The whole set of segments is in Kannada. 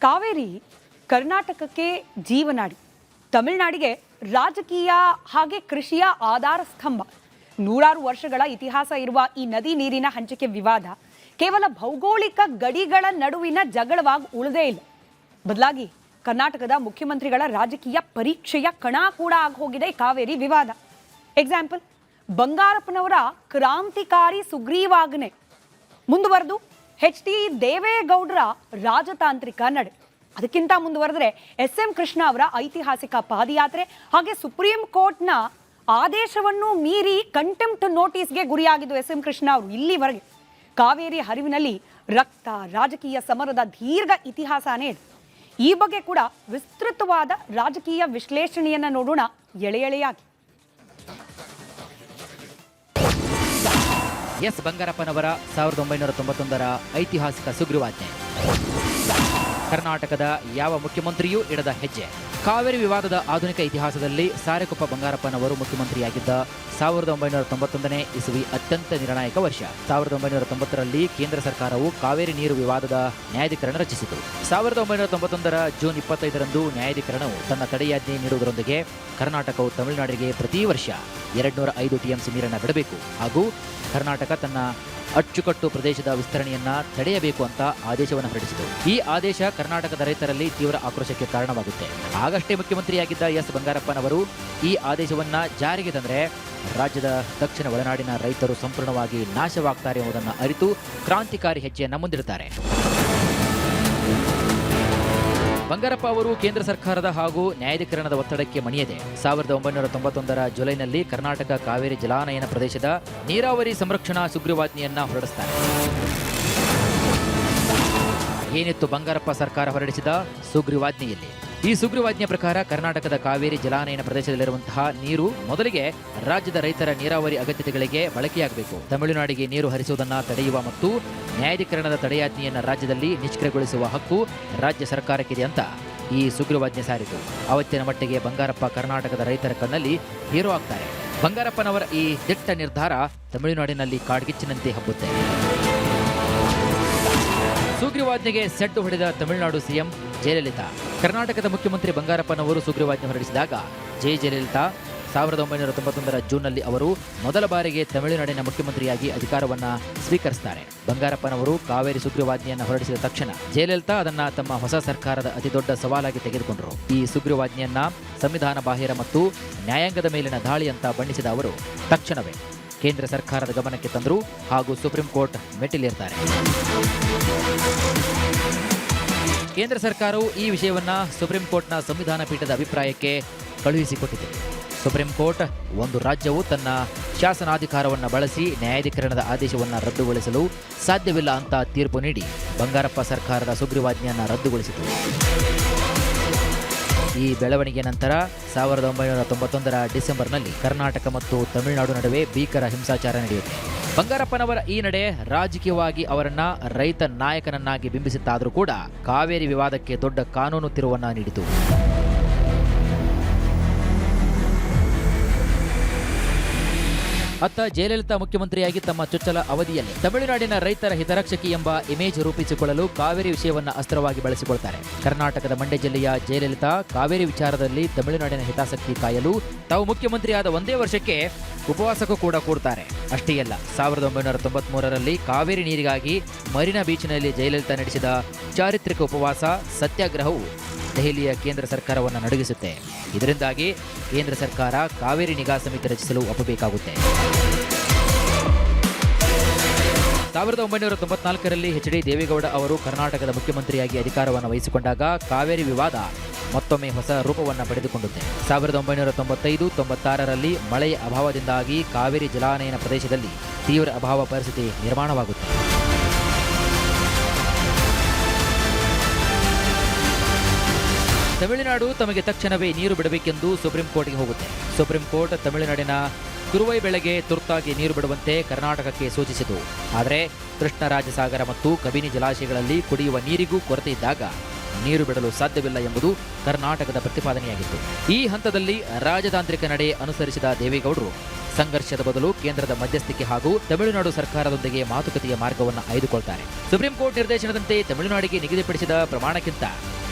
ಕಾವೇರಿ ಕರ್ನಾಟಕಕ್ಕೆ ಜೀವನಾಡಿ, ತಮಿಳುನಾಡಿಗೆ ರಾಜಕೀಯ ಹಾಗೆ ಕೃಷಿಯ ಆಧಾರ ಸ್ತಂಭ. ನೂರಾರು ವರ್ಷಗಳ ಇತಿಹಾಸ ಇರುವ ಈ ನದಿ ನೀರಿನ ಹಂಚಿಕೆ ವಿವಾದ ಕೇವಲ ಭೌಗೋಳಿಕ ಗಡಿಗಳ ನಡುವಿನ ಜಗಳವಾಗಿ ಉಳಿದೇ ಇಲ್ಲ. ಬದಲಾಗಿ ಕರ್ನಾಟಕದ ಮುಖ್ಯಮಂತ್ರಿಗಳ ರಾಜಕೀಯ ಪರೀಕ್ಷೆಯ ಕಣ ಕೂಡ ಆಗಿ ಹೋಗಿದೆ ಕಾವೇರಿ ವಿವಾದ. ಎಕ್ಸಾಂಪಲ್, ಬಂಗಾರಪ್ಪನವರ ಕ್ರಾಂತಿಕಾರಿ ಸುಗ್ರೀವಾಜ್ಞೆ ಮುಂದುವರೆದು HD ದೇವೇಗೌಡರ ರಾಜತಾಂತ್ರಿಕ ನಡೆ, ಅದಕ್ಕಿಂತ ಮುಂದುವರೆದ್ರೆ SM ಕೃಷ್ಣ ಅವರ ಐತಿಹಾಸಿಕ ಪಾದಯಾತ್ರೆ, ಹಾಗೆ ಸುಪ್ರೀಂ ಕೋರ್ಟ್ನ ಆದೇಶವನ್ನು ಮೀರಿ ಕಂಟೆಂಪ್ಟ್ ನೋಟಿಸ್ಗೆ ಗುರಿಯಾಗಿದ್ದು SM ಕೃಷ್ಣ ಅವರು. ಇಲ್ಲಿವರೆಗೆ ಕಾವೇರಿ ಹರಿವಿನಲ್ಲಿ ರಕ್ತ ರಾಜಕೀಯ ಸಮರದ ದೀರ್ಘ ಇತಿಹಾಸನೇ ಇದೆ. ಈ ಬಗ್ಗೆ ಕೂಡ ವಿಸ್ತೃತವಾದ ರಾಜಕೀಯ ವಿಶ್ಲೇಷಣೆಯನ್ನ ನೋಡೋಣ ಎಳೆ ಎಳೆಯಾಗಿ. ಎಸ್ ಬಂಗಾರಪ್ಪನವರ 1991ರ ಐತಿಹಾಸಿಕ ಸುಗ್ರೀವಾಜ್ಞೆ. ಕರ್ನಾಟಕದ ಯಾವ ಮುಖ್ಯಮಂತ್ರಿಯೂ ಇಡದ ಹೆಜ್ಜೆ. ಕಾವೇರಿ ವಿವಾದದ ಆಧುನಿಕ ಇತಿಹಾಸದಲ್ಲಿ ಸಾರೆಕೊಪ್ಪ ಬಂಗಾರಪ್ಪನವರು ಮುಖ್ಯಮಂತ್ರಿಯಾಗಿದ್ದ 1991ನೇ ಇಸವಿ ಅತ್ಯಂತ ನಿರ್ಣಾಯಕ ವರ್ಷ. 1990ರಲ್ಲಿ ಕೇಂದ್ರ ಸರ್ಕಾರವು ಕಾವೇರಿ ನೀರು ವಿವಾದದ ನ್ಯಾಯಾಧಿಕರಣ ರಚಿಸಿತು. 1991ರ ಜೂನ್ 25ರಂದು ನ್ಯಾಯಾಧಿಕರಣವು ತನ್ನ ತಡೆಯಾಜ್ಞೆ ನೀಡುವುದರೊಂದಿಗೆ ಕರ್ನಾಟಕವು ತಮಿಳುನಾಡಿಗೆ ಪ್ರತಿ ವರ್ಷ 205 TMC ನೀರನ್ನು ಬಿಡಬೇಕು ಹಾಗೂ ಕರ್ನಾಟಕ ತನ್ನ ಅಚ್ಚುಕಟ್ಟು ಪ್ರದೇಶದ ವಿಸ್ತರಣೆಯನ್ನ ತಡೆಯಬೇಕು ಅಂತ ಆದೇಶವನ್ನು ಹೊರಡಿಸಿತು. ಈ ಆದೇಶ ಕರ್ನಾಟಕದ ರೈತರಲ್ಲಿ ತೀವ್ರ ಆಕ್ರೋಶಕ್ಕೆ ಕಾರಣವಾಗುತ್ತೆ. ಆಗಷ್ಟೇ ಮುಖ್ಯಮಂತ್ರಿಯಾಗಿದ್ದ ಎಸ್ ಬಂಗಾರಪ್ಪನವರು ಈ ಆದೇಶವನ್ನ ಜಾರಿಗೆ ತಂದರೆ ರಾಜ್ಯದ ದಕ್ಷಿಣ ಒಳನಾಡಿನ ರೈತರು ಸಂಪೂರ್ಣವಾಗಿ ನಾಶವಾಗ್ತಾರೆ ಎಂಬುದನ್ನು ಅರಿತು ಕ್ರಾಂತಿಕಾರಿ ಹೆಜ್ಜೆಯನ್ನು ಮುಂದಿಡುತ್ತಾರೆ. ಬಂಗಾರಪ್ಪ ಅವರು ಕೇಂದ್ರ ಸರ್ಕಾರದ ಹಾಗೂ ನ್ಯಾಯಾಧಿಕರಣದ ಒತ್ತಡಕ್ಕೆ ಮಣಿಯದೆ 1991ರ ಜುಲೈನಲ್ಲಿ ಕರ್ನಾಟಕ ಕಾವೇರಿ ಜಲಾನಯನ ಪ್ರದೇಶದ ನೀರಾವರಿ ಸಂರಕ್ಷಣಾ ಸುಗ್ರೀವಾಜ್ಞೆಯನ್ನ ಹೊರಡಿಸುತ್ತಾರೆ. ಏನಿತ್ತು ಬಂಗಾರಪ್ಪ ಸರ್ಕಾರ ಹೊರಡಿಸಿದ ಸುಗ್ರೀವಾಜ್ಞೆಯಲ್ಲಿ? ಈ ಸುಗ್ರೀವಾಜ್ಞೆ ಪ್ರಕಾರ ಕರ್ನಾಟಕದ ಕಾವೇರಿ ಜಲಾನಯನ ಪ್ರದೇಶದಲ್ಲಿರುವಂತಹ ನೀರು ಮೊದಲಿಗೆ ರಾಜ್ಯದ ರೈತರ ನೀರಾವರಿ ಅಗತ್ಯತೆಗಳಿಗೆ ಬಳಕೆಯಾಗಬೇಕು. ತಮಿಳುನಾಡಿಗೆ ನೀರು ಹರಿಸುವುದನ್ನು ತಡೆಯುವ ಮತ್ತು ನ್ಯಾಯಾಧಿಕರಣದ ತಡೆಯಾಜ್ಞೆಯನ್ನು ರಾಜ್ಯದಲ್ಲಿ ನಿಷ್ಕ್ರಿಯಗೊಳಿಸುವ ಹಕ್ಕು ರಾಜ್ಯ ಸರ್ಕಾರಕ್ಕಿದೆ ಅಂತ ಈ ಸುಗ್ರೀವಾಜ್ಞೆ ಸಾರಿತು. ಅವತ್ತಿನ ಮಟ್ಟಿಗೆ ಬಂಗಾರಪ್ಪ ಕರ್ನಾಟಕದ ರೈತರ ಕಣ್ಣಲ್ಲಿ ಹೀರೋ ಆಗ್ತಾರೆ. ಬಂಗಾರಪ್ಪನವರ ಈ ದಿಟ್ಟ ನಿರ್ಧಾರ ತಮಿಳುನಾಡಿನಲ್ಲಿ ಕಾಡ್ಗಿಚ್ಚಿನಂತೆ ಹಬ್ಬುತ್ತೆ. ಸುಗ್ರೀವಾಜ್ಞೆಗೆ ಸೆಡ್ಡು ಹೊಡೆದ ತಮಿಳುನಾಡು ಸಿಎಂ ಜಯಲಲಿತಾ. ಕರ್ನಾಟಕದ ಮುಖ್ಯಮಂತ್ರಿ ಬಂಗಾರಪ್ಪನವರು ಸುಗ್ರೀವಾಜ್ಞೆ ಹೊರಡಿಸಿದಾಗ ಜಯಲಲಿತಾ 1991ರ ಜೂನ್ನಲ್ಲಿ ಅವರು ಮೊದಲ ಬಾರಿಗೆ ತಮಿಳುನಾಡಿನ ಮುಖ್ಯಮಂತ್ರಿಯಾಗಿ ಅಧಿಕಾರವನ್ನ ಸ್ವೀಕರಿಸುತ್ತಾರೆ. ಬಂಗಾರಪ್ಪನವರು ಕಾವೇರಿ ಸುಗ್ರೀವಾಜ್ಞೆಯನ್ನು ಹೊರಡಿಸಿದ ತಕ್ಷಣ ಜಯಲಲಿತಾ ಅದನ್ನ ತಮ್ಮ ಹೊಸ ಸರ್ಕಾರದ ಅತಿದೊಡ್ಡ ಸವಾಲಾಗಿ ತೆಗೆದುಕೊಂಡರು. ಈ ಸುಗ್ರೀವಾಜ್ಞೆಯನ್ನ ಸಂವಿಧಾನ ಬಾಹಿರ ಮತ್ತು ನ್ಯಾಯಾಂಗದ ಮೇಲಿನ ದಾಳಿ ಅಂತ ಬಣ್ಣಿಸಿದ ಅವರು ತಕ್ಷಣವೇ ಕೇಂದ್ರ ಸರ್ಕಾರದ ಗಮನಕ್ಕೆ ತಂದರು ಹಾಗೂ ಸುಪ್ರೀಂ ಕೋರ್ಟ್ ಮೆಟ್ಟಿಲೇರ್ತಾರೆ. ಕೇಂದ್ರ ಸರ್ಕಾರವು ಈ ವಿಷಯವನ್ನ ಸುಪ್ರೀಂ ಕೋರ್ಟ್ನ ಸಂವಿಧಾನ ಪೀಠದ ಅಭಿಪ್ರಾಯಕ್ಕೆ ಕಳುಹಿಸಿಕೊಟ್ಟಿತು. ಸುಪ್ರೀಂ ಕೋರ್ಟ್ ಒಂದು ರಾಜ್ಯವು ತನ್ನ ಶಾಸನಾಧಿಕಾರವನ್ನು ಬಳಸಿ ನ್ಯಾಯಾಧಿಕರಣದ ಆದೇಶವನ್ನು ರದ್ದುಗೊಳಿಸಲು ಸಾಧ್ಯವಿಲ್ಲ ಅಂತ ತೀರ್ಪು ನೀಡಿ ಬಂಗಾರಪ್ಪ ಸರ್ಕಾರದ ಸುಗ್ರೀವಾಜ್ಞೆಯನ್ನು ರದ್ದುಗೊಳಿಸಿತು. ಈ ಬೆಳವಣಿಗೆ ನಂತರ 1991ರ ಡಿಸೆಂಬರ್ನಲ್ಲಿ ಕರ್ನಾಟಕ ಮತ್ತು ತಮಿಳುನಾಡು ನಡುವೆ ಭೀಕರ ಹಿಂಸಾಚಾರ ನಡೆಯುತ್ತೆ. ಬಂಗಾರಪ್ಪನವರ ಈ ನಡೆ ರಾಜಕೀಯವಾಗಿ ಅವರನ್ನ ರೈತ ನಾಯಕನನ್ನಾಗಿ ಬಿಂಬಿಸುತ್ತಾದರೂ ಕೂಡ ಕಾವೇರಿ ವಿವಾದಕ್ಕೆ ದೊಡ್ಡ ಕಾನೂನು ತಿರುವನ್ನ ನೀಡಿತು. ಅತ್ತ ಜಯಲಲಿತಾ ಮುಖ್ಯಮಂತ್ರಿಯಾಗಿ ತಮ್ಮ ಚೊಚ್ಚಲ ಅವಧಿಯಲ್ಲಿ ತಮಿಳುನಾಡಿನ ರೈತರ ಹಿತರಕ್ಷಕಿ ಎಂಬ ಇಮೇಜ್ ರೂಪಿಸಿಕೊಳ್ಳಲು ಕಾವೇರಿ ವಿಷಯವನ್ನು ಅಸ್ತ್ರವಾಗಿ ಬಳಸಿಕೊಳ್ತಾರೆ. ಕರ್ನಾಟಕದ ಮಂಡ್ಯ ಜಿಲ್ಲೆಯ ಜಯಲಲಿತಾ ಕಾವೇರಿ ವಿಚಾರದಲ್ಲಿ ತಮಿಳುನಾಡಿನ ಹಿತಾಸಕ್ತಿ ಕಾಯಲು ತಾವು ಮುಖ್ಯಮಂತ್ರಿಯಾದ ಒಂದೇ ವರ್ಷಕ್ಕೆ ಉಪವಾಸಕ್ಕೂ ಕೂಡ ಕೂಡ್ತಾರೆ. ಅಷ್ಟೇ ಅಲ್ಲ, 1993ರಲ್ಲಿ ಕಾವೇರಿ ನೀರಿಗಾಗಿ ಮರೀನಾ ಬೀಚ್ನಲ್ಲಿ ಜಯಲಲಿತಾ ನಡೆಸಿದ ಚಾರಿತ್ರಿಕ ಉಪವಾಸ ಸತ್ಯಾಗ್ರಹವು ದೆಹಲಿಯ ಕೇಂದ್ರ ಸರ್ಕಾರವನ್ನು ನಡುಗಿಸುತ್ತೆ. ಇದರಿಂದಾಗಿ ಕೇಂದ್ರ ಸರ್ಕಾರ ಕಾವೇರಿ ನಿಗಾ ಸಮಿತಿ ರಚಿಸಲು ಒಪ್ಪಬೇಕಾಗುತ್ತೆ. 1994ರಲ್ಲಿ HD ದೇವೇಗೌಡ ಅವರು ಕರ್ನಾಟಕದ ಮುಖ್ಯಮಂತ್ರಿಯಾಗಿ ಅಧಿಕಾರವನ್ನು ವಹಿಸಿಕೊಂಡಾಗ ಕಾವೇರಿ ವಿವಾದ ಮತ್ತೊಮ್ಮೆ ಹೊಸ ರೂಪವನ್ನು ಪಡೆದುಕೊಂಡಿದೆ. 1995-96ರಲ್ಲಿ ಮಳೆಯ ಅಭಾವದಿಂದಾಗಿ ಕಾವೇರಿ ಜಲಾನಯನ ಪ್ರದೇಶದಲ್ಲಿ ತೀವ್ರ ಅಭಾವ ಪರಿಸ್ಥಿತಿ ನಿರ್ಮಾಣವಾಗುತ್ತೆ. ತಮಿಳುನಾಡು ತಮಗೆ ತಕ್ಷಣವೇ ನೀರು ಬಿಡಬೇಕೆಂದು ಸುಪ್ರೀಂ ಕೋರ್ಟ್ಗೆ ಹೋಗುತ್ತೆ. ಸುಪ್ರೀಂ ಕೋರ್ಟ್ ತಮಿಳುನಾಡಿನ ತುರುವೈ ಬೆಳೆಗೆ ತುರ್ತಾಗಿ ನೀರು ಬಿಡುವಂತೆ ಕರ್ನಾಟಕಕ್ಕೆ ಸೂಚಿಸಿತು. ಆದರೆ ಕೃಷ್ಣರಾಜಸಾಗರ ಮತ್ತು ಕಬಿನಿ ಜಲಾಶಯಗಳಲ್ಲಿ ಕುಡಿಯುವ ನೀರಿಗೂ ಕೊರತೆ ಇದ್ದಾಗ ನೀರು ಬಿಡಲು ಸಾಧ್ಯವಿಲ್ಲ ಎಂಬುದು ಕರ್ನಾಟಕದ ಪ್ರತಿಪಾದನೆಯಾಗಿತ್ತು. ಈ ಹಂತದಲ್ಲಿ ರಾಜತಾಂತ್ರಿಕ ನಡೆ ಅನುಸರಿಸಿದ ದೇವೇಗೌಡರು ಸಂಘರ್ಷದ ಬದಲು ಕೇಂದ್ರದ ಮಧ್ಯಸ್ಥಿಕೆ ಹಾಗೂ ತಮಿಳುನಾಡು ಸರ್ಕಾರದೊಂದಿಗೆ ಮಾತುಕತೆಯ ಮಾರ್ಗವನ್ನು ಆಯ್ದುಕೊಳ್ತಾರೆ. ಸುಪ್ರೀಂ ಕೋರ್ಟ್ ನಿರ್ದೇಶನದಂತೆ ತಮಿಳುನಾಡಿಗೆ ನಿಗದಿಪಡಿಸಿದ ಪ್ರಮಾಣಕ್ಕಿಂತ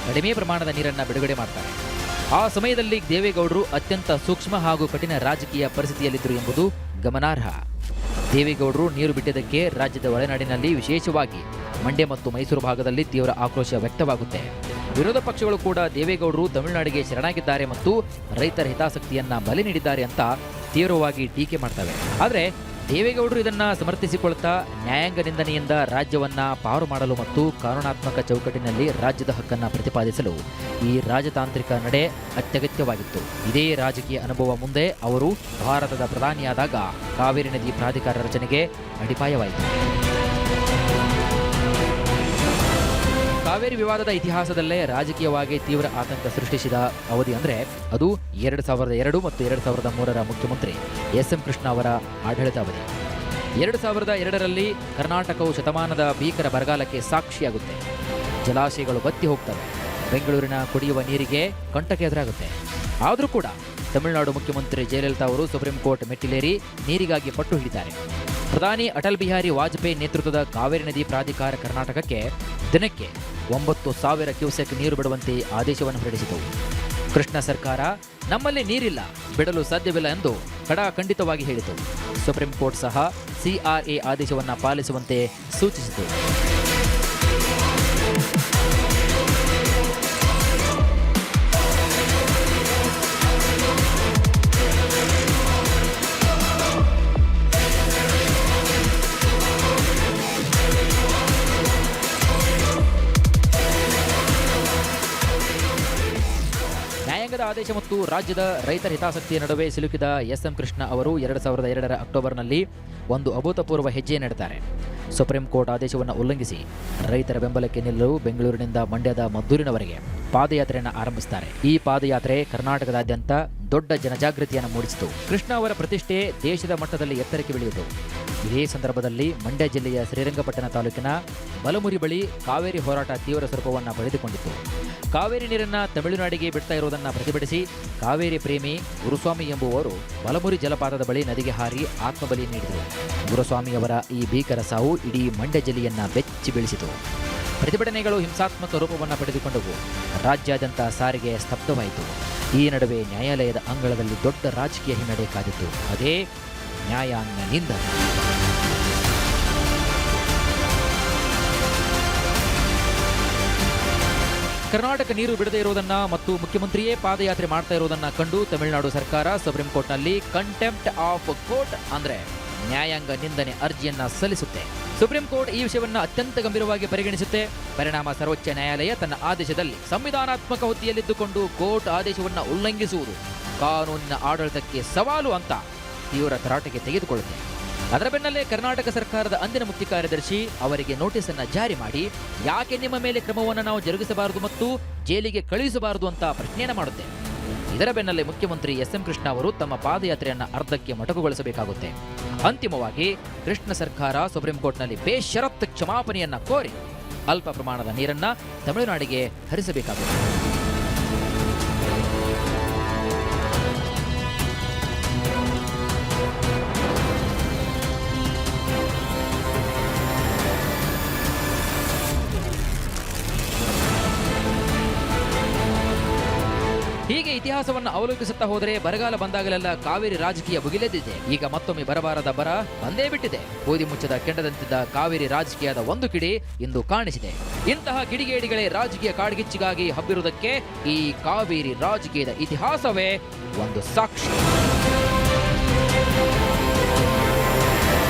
ಕಡಿಮೆ ಪ್ರಮಾಣದ ನೀರನ್ನು ಬಿಡುಗಡೆ ಮಾಡ್ತಾರೆ. ಆ ಸಮಯದಲ್ಲಿ ದೇವೇಗೌಡರು ಅತ್ಯಂತ ಸೂಕ್ಷ್ಮ ಹಾಗೂ ಕಠಿಣ ರಾಜಕೀಯ ಪರಿಸ್ಥಿತಿಯಲ್ಲಿದ್ದರು ಎಂಬುದು ಗಮನಾರ್ಹ. ದೇವೇಗೌಡರು ನೀರು ಬಿಟ್ಟಿದ್ದಕ್ಕೆ ರಾಜ್ಯದ ಒಳನಾಡಿನಲ್ಲಿ ವಿಶೇಷವಾಗಿ ಮಂಡ್ಯ ಮತ್ತು ಮೈಸೂರು ಭಾಗದಲ್ಲಿ ತೀವ್ರ ಆಕ್ರೋಶ ವ್ಯಕ್ತವಾಗುತ್ತೆ. ವಿರೋಧ ಪಕ್ಷಗಳು ಕೂಡ ದೇವೇಗೌಡರು ತಮಿಳುನಾಡಿಗೆ ಶರಣಾಗಿದ್ದಾರೆ ಮತ್ತು ರೈತರ ಹಿತಾಸಕ್ತಿಯನ್ನ ಬಲಿ ನೀಡಿದ್ದಾರೆ ಅಂತ ತೀವ್ರವಾಗಿ ಟೀಕೆ ಮಾಡ್ತವೆ. ಆದರೆ ದೇವೇಗೌಡರು ಇದನ್ನ ಸಮರ್ಥಿಸಿಕೊಳ್ತಾ ನ್ಯಾಯಾಂಗ ನಿಂದನೆಯಿಂದ ರಾಜ್ಯವನ್ನ ಪಾರು ಮಾಡಲು ಮತ್ತು ಕಾನೂನಾತ್ಮಕ ಚೌಕಟ್ಟಿನಲ್ಲಿ ರಾಜ್ಯದ ಹಕ್ಕನ್ನ ಪ್ರತಿಪಾದಿಸಲು ಈ ರಾಜತಾಂತ್ರಿಕ ನಡೆ ಅತ್ಯಗತ್ಯವಾಗಿತ್ತು. ಇದೇ ರಾಜಕೀಯ ಅನುಭವ ಮುಂದೆ ಅವರು ಭಾರತದ ಪ್ರಧಾನಿಯಾದಾಗ ಕಾವೇರಿ ನದಿ ಪ್ರಾಧಿಕಾರ ರಚನೆಗೆ ಅಡಿಪಾಯವಾಯಿತು. ಕಾವೇರಿ ವಿವಾದದ ಇತಿಹಾಸದಲ್ಲೇ ರಾಜಕೀಯವಾಗಿ ತೀವ್ರ ಆತಂಕ ಸೃಷ್ಟಿಸಿದ ಅವಧಿ ಅಂದರೆ ಅದು 2002 ಮತ್ತು 2003 ಮುಖ್ಯಮಂತ್ರಿ ಎಸ್ ಎಂ ಕೃಷ್ಣ ಅವರ ಆಡಳಿತಾವಧಿ. 2002ರಲ್ಲಿ ಕರ್ನಾಟಕವು ಶತಮಾನದ ಭೀಕರ ಬರಗಾಲಕ್ಕೆ ಸಾಕ್ಷಿಯಾಗುತ್ತೆ. ಜಲಾಶಯಗಳು ಬತ್ತಿ ಹೋಗ್ತವೆ. ಬೆಂಗಳೂರಿನ ಕುಡಿಯುವ ನೀರಿಗೆ ಕಂಟಕ ಎದುರಾಗುತ್ತೆ. ಆದರೂ ಕೂಡ ತಮಿಳುನಾಡು ಮುಖ್ಯಮಂತ್ರಿ ಜಯಲಲಿತಾ ಅವರು ಸುಪ್ರೀಂ ಕೋರ್ಟ್ ಮೆಟ್ಟಿಲೇರಿ ನೀರಿಗಾಗಿ ಪಟ್ಟು ಹಿಡಿತಾರೆ. ಪ್ರಧಾನಿ ಅಟಲ್ ಬಿಹಾರಿ ವಾಜಪೇಯಿ ನೇತೃತ್ವದ ಕಾವೇರಿ ನದಿ ಪ್ರಾಧಿಕಾರ ಕರ್ನಾಟಕಕ್ಕೆ ದಿನಕ್ಕೆ 9,000 ಕ್ಯೂಸೆಕ್ ನೀರು ಬಿಡುವಂತೆ ಆದೇಶವನ್ನು ಹೊರಡಿಸಿತು. ಕೃಷ್ಣ ಸರ್ಕಾರ ನಮ್ಮಲ್ಲಿ ನೀರಿಲ್ಲ, ಬಿಡಲು ಸಾಧ್ಯವಿಲ್ಲ ಎಂದು ಖಡಾಖಂಡಿತವಾಗಿ ಹೇಳಿತು. ಸುಪ್ರೀಂ ಕೋರ್ಟ್ ಸಹ CRA ಆದೇಶವನ್ನು ಪಾಲಿಸುವಂತೆ ಸೂಚಿಸಿತು. ನ್ಯಾಯಾಂಗದ ಆದೇಶ ಮತ್ತು ರಾಜ್ಯದ ರೈತರ ಹಿತಾಸಕ್ತಿಯ ನಡುವೆ ಸಿಲುಕಿದ ಎಸ್ ಎಂ ಕೃಷ್ಣ ಅವರು 2002ರ ಅಕ್ಟೋಬರ್ನಲ್ಲಿ ಒಂದು ಅಭೂತಪೂರ್ವ ಹೆಜ್ಜೆ ನೆಡುತ್ತಾರೆ. ಸುಪ್ರೀಂ ಕೋರ್ಟ್ ಆದೇಶವನ್ನು ಉಲ್ಲಂಘಿಸಿ ರೈತರ ಬೆಂಬಲಕ್ಕೆ ನಿಲ್ಲಲು ಬೆಂಗಳೂರಿನಿಂದ ಮಂಡ್ಯದ ಮದ್ದೂರಿನವರೆಗೆ ಪಾದಯಾತ್ರೆಯನ್ನು ಆರಂಭಿಸುತ್ತಾರೆ. ಈ ಪಾದಯಾತ್ರೆ ಕರ್ನಾಟಕದಾದ್ಯಂತ ದೊಡ್ಡ ಜನಜಾಗೃತಿಯನ್ನು ಮೂಡಿಸಿತು. ಕೃಷ್ಣ ಅವರ ಪ್ರತಿಷ್ಠೆ ದೇಶದ ಮಟ್ಟದಲ್ಲಿ ಎತ್ತರಕ್ಕೆ ಬೆಳೆಯಿತು. ಇದೇ ಸಂದರ್ಭದಲ್ಲಿ ಮಂಡ್ಯ ಜಿಲ್ಲೆಯ ಶ್ರೀರಂಗಪಟ್ಟಣ ತಾಲೂಕಿನ ಬಲಮುರಿ ಬಳಿ ಕಾವೇರಿ ಹೋರಾಟ ತೀವ್ರ ಸ್ವರೂಪವನ್ನು ಪಡೆದುಕೊಂಡಿತ್ತು. ಕಾವೇರಿ ನೀರನ್ನು ತಮಿಳುನಾಡಿಗೆ ಬಿಡ್ತಾ ಇರುವುದನ್ನು ಪ್ರತಿಭಟಿಸಿ ಕಾವೇರಿ ಪ್ರೇಮಿ ಗುರುಸ್ವಾಮಿ ಎಂಬುವವರು ಬಲಮುರಿ ಜಲಪಾತದ ಬಳಿ ನದಿಗೆ ಹಾರಿ ಆತ್ಮಬಲಿ ನೀಡಿದರು. ಗುರುಸ್ವಾಮಿಯವರ ಈ ಭೀಕರ ಸಾವು ಇಡೀ ಮಂಡ್ಯ ಜಿಲ್ಲೆಯನ್ನು ಬೆಚ್ಚಿ ಬೀಳಿಸಿತು. ಪ್ರತಿಭಟನೆಗಳು ಹಿಂಸಾತ್ಮಕ ರೂಪವನ್ನು ಪಡೆದುಕೊಂಡವು. ರಾಜ್ಯಾದ್ಯಂತ ಸಾರಿಗೆ ಸ್ತಬ್ಧವಾಯಿತು. ಈ ನಡುವೆ ನ್ಯಾಯಾಲಯದ ಅಂಗಳದಲ್ಲಿ ದೊಡ್ಡ ರಾಜಕೀಯ ಹಿನ್ನಡೆ ಕಾದಿತ್ತು. ಅದೇ ನ್ಯಾಯಾಂಗ ನಿಂದನೆ. ಕರ್ನಾಟಕ ನೀರು ಬಿಡದೇ ಇರುವುದನ್ನ ಮತ್ತು ಮುಖ್ಯಮಂತ್ರಿಯೇ ಪಾದಯಾತ್ರೆ ಮಾಡ್ತಾ ಇರುವುದನ್ನ ಕಂಡು ತಮಿಳುನಾಡು ಸರ್ಕಾರ ಸುಪ್ರೀಂ ಕೋರ್ಟ್ನಲ್ಲಿ ಕಂಟೆಂಪ್ಟ್ ಆಫ್ ಕೋರ್ಟ್ ಅಂದ್ರೆ ನ್ಯಾಯಾಂಗ ನಿಂದನೆ ಅರ್ಜಿಯನ್ನ ಸಲ್ಲಿಸುತ್ತೆ. ಸುಪ್ರೀಂ ಕೋರ್ಟ್ ಈ ವಿಷಯವನ್ನು ಅತ್ಯಂತ ಗಂಭೀರವಾಗಿ ಪರಿಗಣಿಸುತ್ತೆ. ಪರಿಣಾಮ ಸರ್ವೋಚ್ಚ ನ್ಯಾಯಾಲಯ ತನ್ನ ಆದೇಶದಲ್ಲಿ ಸಂವಿಧಾನಾತ್ಮಕ ಹುದ್ದೆಯಲ್ಲಿದ್ದುಕೊಂಡು ಕೋರ್ಟ್ ಆದೇಶವನ್ನು ಉಲ್ಲಂಘಿಸುವುದು ಕಾನೂನಿನ ಆಡಳಿತಕ್ಕೆ ಸವಾಲು ಅಂತ ತೀವ್ರ ತರಾಟೆಗೆ ತೆಗೆದುಕೊಳ್ಳುತ್ತೆ. ಅದರ ಬೆನ್ನಲ್ಲೇ ಕರ್ನಾಟಕ ಸರ್ಕಾರದ ಅಂದಿನ ಮುಖ್ಯ ಕಾರ್ಯದರ್ಶಿ ಅವರಿಗೆ ನೋಟಿಸ್ ಅನ್ನು ಜಾರಿ ಮಾಡಿ ಯಾಕೆ ನಿಮ್ಮ ಮೇಲೆ ಕ್ರಮವನ್ನು ನಾವು ಜರುಗಿಸಬಾರದು ಮತ್ತು ಜೈಲಿಗೆ ಕಳುಹಿಸಬಾರದು ಅಂತ ಪ್ರಶ್ನೆಯನ್ನು ಮಾಡುತ್ತೆ. ಇದರ ಬೆನ್ನಲ್ಲೇ ಮುಖ್ಯಮಂತ್ರಿ ಎಸ್ ಎಂ ಕೃಷ್ಣ ಅವರು ತಮ್ಮ ಪಾದಯಾತ್ರೆಯನ್ನು ಅರ್ಧಕ್ಕೆ ಮೊಟಕುಗೊಳಿಸಬೇಕಾಗುತ್ತೆ. ಅಂತಿಮವಾಗಿ ಕೃಷ್ಣ ಸರ್ಕಾರ ಸುಪ್ರೀಂ ಕೋರ್ಟ್ನಲ್ಲಿ ಬೇಷರತ್ತು ಕ್ಷಮಾಪಣೆಯನ್ನ ಕೋರಿ ಅಲ್ಪ ಪ್ರಮಾಣದ ನೀರನ್ನ ತಮಿಳುನಾಡಿಗೆ ಹರಿಸಬೇಕಾಗುತ್ತೆ. ಹೀಗೆ ಇತಿಹಾಸವನ್ನು ಅವಲೋಕಿಸುತ್ತಾ ಹೋದರೆ ಬರಗಾಲ ಬಂದಾಗಲೆಲ್ಲ ಕಾವೇರಿ ರಾಜಕೀಯ ಭುಗಿಲೆದ್ದಿದೆ. ಈಗ ಮತ್ತೊಮ್ಮೆ ಬರಬಾರದ ಬರ ಬಂದೇ ಬಿಟ್ಟಿದೆ. ಗೋಧಿ ಮುಚ್ಚದ ಕೆಂಡದಂತಿದ್ದ ಕಾವೇರಿ ರಾಜಕೀಯದ ಒಂದು ಕಿಡಿ ಇಂದು ಕಾಣಿಸಿದೆ. ಇಂತಹ ಕಿಡಿಗೇಡಿಗಳೇ ರಾಜಕೀಯ ಕಾಡ್ಗಿಚ್ಚಿಗಾಗಿ ಹಬ್ಬಿರುವುದಕ್ಕೆ ಈ ಕಾವೇರಿ ರಾಜಕೀಯದ ಇತಿಹಾಸವೇ ಒಂದು ಸಾಕ್ಷಿ.